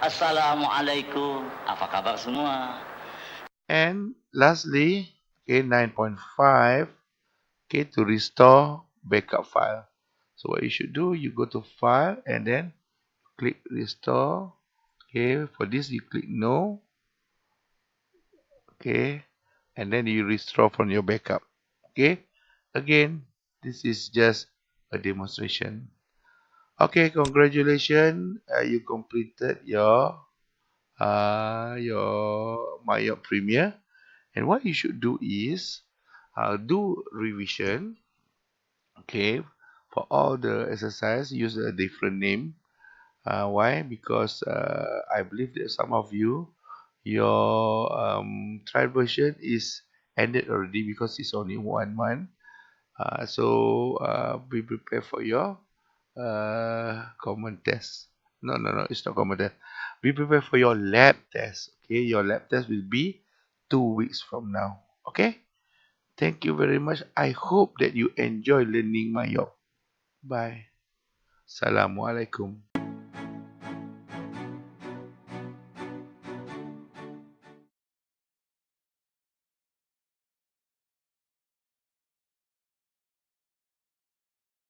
Assalamualaikum. Apa kabar semua? And lastly, okay, 9.5, okay, to restore backup file. So what you should do, you go to file and then click restore. Okay, for this you click no. Okay, and then you restore from your backup. Okay, again, this is just a demonstration. Okay, congratulations, you completed your MYOB Premier. And what you should do is do revision. Okay, for all the exercise, use a different name. Why? Because I believe that some of you, your trial version is ended already because it's only 1 month. So be prepared for your common test. No, it's not common test. Be prepared for your lab test. Okay, your lab test will be 2 weeks from now. Okay, thank you very much. I hope that you enjoy learning MYOB. Bye. Assalamualaikum.